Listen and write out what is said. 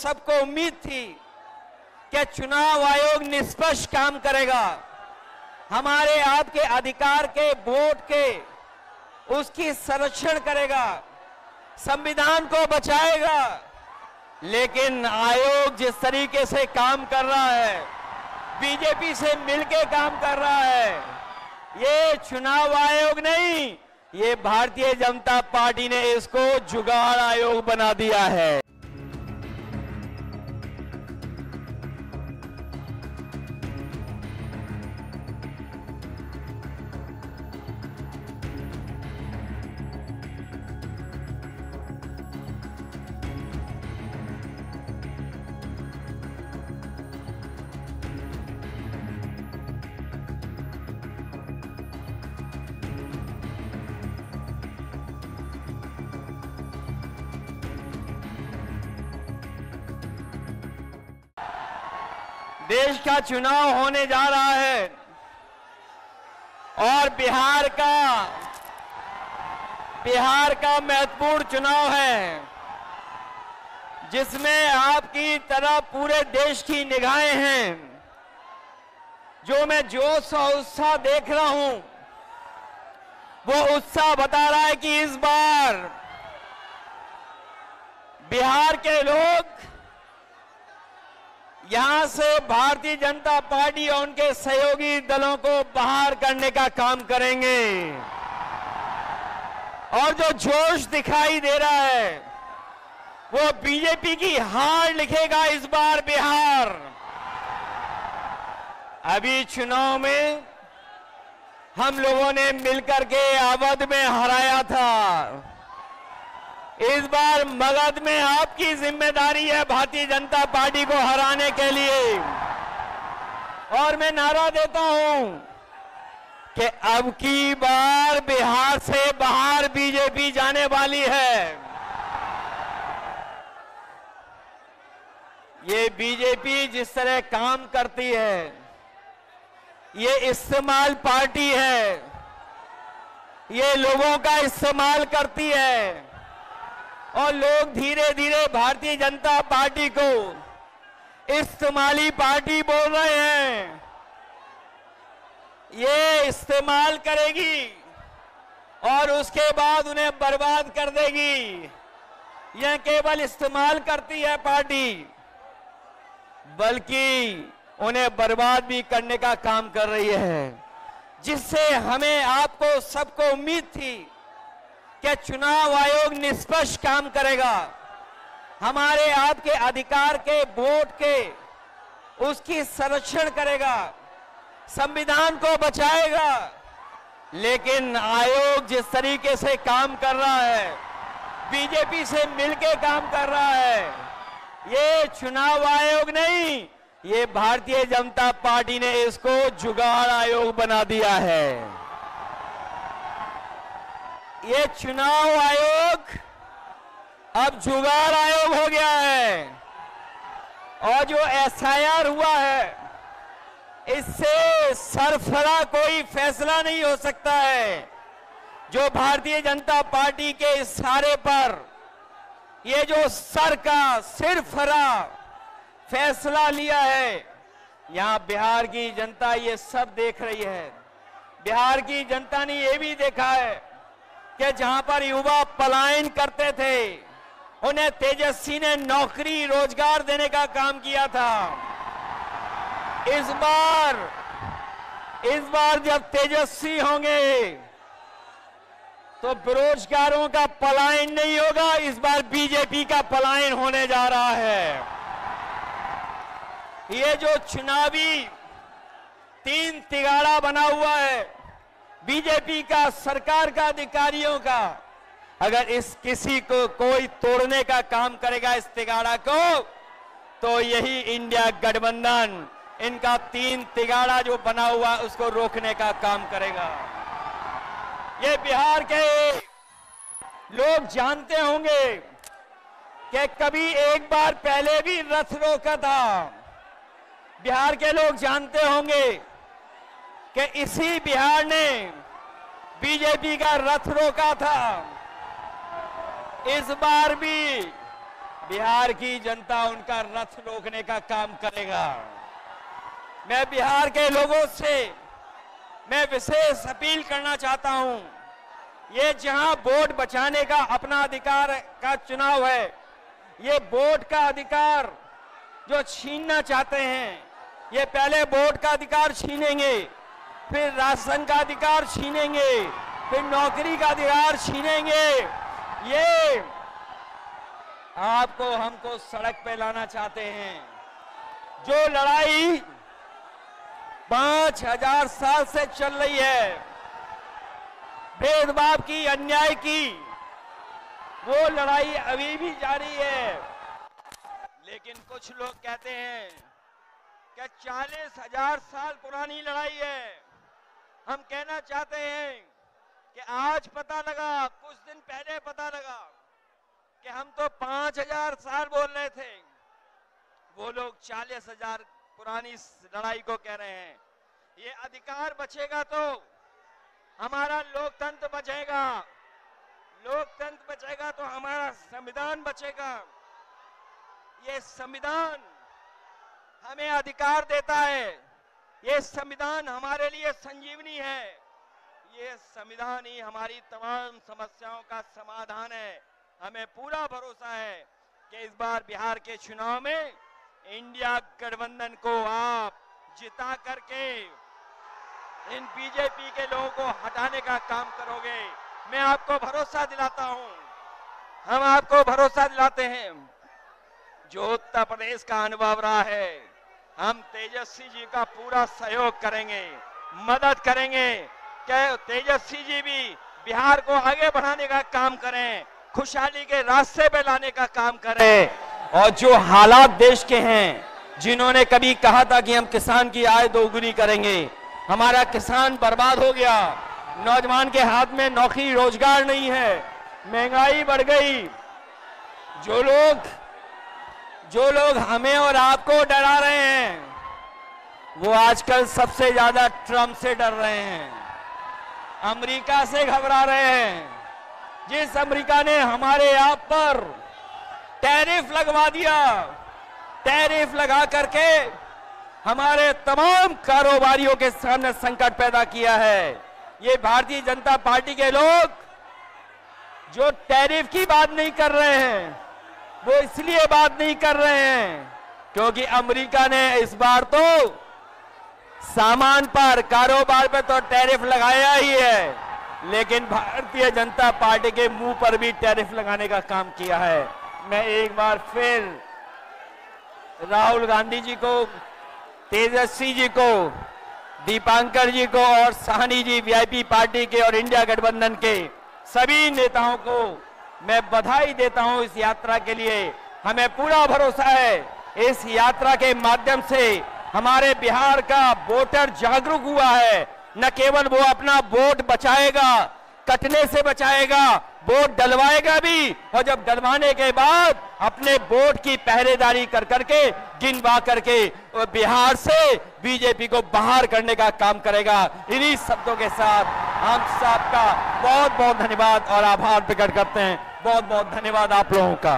सबको उम्मीद थी कि चुनाव आयोग निष्पक्ष काम करेगा, हमारे आपके अधिकार के, वोट के, उसकी संरक्षण करेगा, संविधान को बचाएगा। लेकिन आयोग जिस तरीके से काम कर रहा है, बीजेपी से मिलके काम कर रहा है, ये चुनाव आयोग नहीं, ये भारतीय जनता पार्टी ने इसको जुगाड़ आयोग बना दिया है। देश का चुनाव होने जा रहा है और बिहार का महत्वपूर्ण चुनाव है, जिसमें आपकी तरह पूरे देश की निगाहें हैं। जो मैं जोश और उत्साह देख रहा हूं, वो उत्साह बता रहा है कि इस बार बिहार के लोग यहां से भारतीय जनता पार्टी और उनके सहयोगी दलों को बाहर करने का काम करेंगे। और जो जोश दिखाई दे रहा है, वो बीजेपी की हार लिखेगा इस बार बिहार। अभी चुनाव में हम लोगों ने मिलकर के अवध में हराया था, इस बार मगध में आपकी जिम्मेदारी है भारतीय जनता पार्टी को हराने के लिए। और मैं नारा देता हूं कि अब की बार बिहार से बाहर बीजेपी जाने वाली है। ये बीजेपी जिस तरह काम करती है, ये इस्तेमाल पार्टी है, ये लोगों का इस्तेमाल करती है और लोग धीरे धीरे भारतीय जनता पार्टी को इस्तेमाली पार्टी बोल रहे हैं। ये इस्तेमाल करेगी और उसके बाद उन्हें बर्बाद कर देगी। यह केवल इस्तेमाल करती है पार्टी, बल्कि उन्हें बर्बाद भी करने का काम कर रही है, जिससे हमें आपको सबको उम्मीद थी कि चुनाव आयोग निष्पक्ष काम करेगा, हमारे आपके अधिकार के, वोट के, उसकी संरक्षण करेगा, संविधान को बचाएगा। लेकिन आयोग जिस तरीके से काम कर रहा है, बीजेपी से मिलके काम कर रहा है, ये चुनाव आयोग नहीं, ये भारतीय जनता पार्टी ने इसको जुगाड़ आयोग बना दिया है। ये चुनाव आयोग अब जुगाड़ आयोग हो गया है। और जो एसआईआर हुआ है, इससे सरफरा कोई फैसला नहीं हो सकता है। जो भारतीय जनता पार्टी के इशारे पर ये जो सर का सिरफरा फैसला लिया है, यहां बिहार की जनता ये सब देख रही है। बिहार की जनता ने ये भी देखा है कि जहां पर युवा पलायन करते थे, उन्हें तेजस्वी ने नौकरी रोजगार देने का काम किया था। इस बार जब तेजस्वी होंगे तो बेरोजगारों का पलायन नहीं होगा, इस बार बीजेपी का पलायन होने जा रहा है। ये जो चुनावी तीन तिगाड़ा बना हुआ है बीजेपी का, सरकार का, अधिकारियों का, अगर इस किसी को कोई तोड़ने का काम करेगा इस तिगाड़ा को, तो यही इंडिया गठबंधन इनका तीन तिगाड़ा जो बना हुआ उसको रोकने का काम करेगा। ये बिहार के लोग जानते होंगे कि कभी एक बार पहले भी रथ रोका था। बिहार के लोग जानते होंगे कि इसी बिहार ने बीजेपी का रथ रोका था। इस बार भी बिहार की जनता उनका रथ रोकने का काम करेगा। मैं बिहार के लोगों से मैं विशेष अपील करना चाहता हूं, ये जहां वोट बचाने का अपना अधिकार का चुनाव है, ये वोट का अधिकार जो छीनना चाहते हैं, ये पहले वोट का अधिकार छीनेंगे, फिर राशन का अधिकार छीनेंगे, फिर नौकरी का अधिकार छीनेंगे। ये आपको हमको सड़क पे लाना चाहते हैं। जो लड़ाई 5000 साल से चल रही है, भेदभाव की, अन्याय की, वो लड़ाई अभी भी जारी है। लेकिन कुछ लोग कहते हैं कि 40,000 साल पुरानी लड़ाई है। हम कहना चाहते हैं कि आज पता लगा, कुछ दिन पहले पता लगा कि हम तो 5000 साल बोल रहे थे, वो लोग 40,000 पुरानी लड़ाई को कह रहे हैं। ये अधिकार बचेगा तो हमारा लोकतंत्र बचेगा, लोकतंत्र बचेगा तो हमारा संविधान बचेगा। ये संविधान हमें अधिकार देता है, ये संविधान हमारे लिए संजीवनी है, ये संविधान ही हमारी तमाम समस्याओं का समाधान है। हमें पूरा भरोसा है कि इस बार बिहार के चुनाव में इंडिया गठबंधन को आप जिता करके इन बीजेपी के लोगों को हटाने का काम करोगे। मैं आपको भरोसा दिलाता हूं, हम आपको भरोसा दिलाते हैं। जो उत्तर प्रदेश का अनुभव रहा है, हम तेजस्वी जी का पूरा सहयोग करेंगे, मदद करेंगे कि तेजस्वी जी भी बिहार को आगे बढ़ाने का काम करें, खुशहाली के रास्ते पे लाने का काम करें। और जो हालात देश के हैं, जिन्होंने कभी कहा था कि हम किसान की आय दोगुनी करेंगे, हमारा किसान बर्बाद हो गया, नौजवान के हाथ में नौकरी रोजगार नहीं है, महंगाई बढ़ गई। जो लोग हमें और आपको डरा रहे हैं, वो आजकल सबसे ज्यादा ट्रंप से डर रहे हैं, अमेरिका से घबरा रहे हैं। जिस अमेरिका ने हमारे आप पर टैरिफ लगवा दिया, टैरिफ लगा करके हमारे तमाम कारोबारियों के सामने संकट पैदा किया है। ये भारतीय जनता पार्टी के लोग जो टैरिफ की बात नहीं कर रहे हैं, वो इसलिए बात नहीं कर रहे हैं क्योंकि अमेरिका ने इस बार तो सामान पर, कारोबार पर तो टैरिफ लगाया ही है, लेकिन भारतीय जनता पार्टी के मुंह पर भी टैरिफ लगाने का काम किया है। मैं एक बार फिर राहुल गांधी जी को, तेजस्वी जी को, दीपांकर जी को और साहनी जी वीआईपी पार्टी के और इंडिया गठबंधन के सभी नेताओं को मैं बधाई देता हूं इस यात्रा के लिए। हमें पूरा भरोसा है इस यात्रा के माध्यम से हमारे बिहार का वोटर जागरूक हुआ है। न केवल वो अपना वोट बचाएगा, कटने से बचाएगा, वोट डलवाएगा भी, और जब डलवाने के बाद अपने वोट की पहरेदारी कर करके, गिनवा करके बिहार से बीजेपी को बाहर करने का काम करेगा। इन्हीं शब्दों के साथ हम सबका बहुत बहुत धन्यवाद और आभार प्रकट करते हैं। बहुत बहुत धन्यवाद आप लोगों का।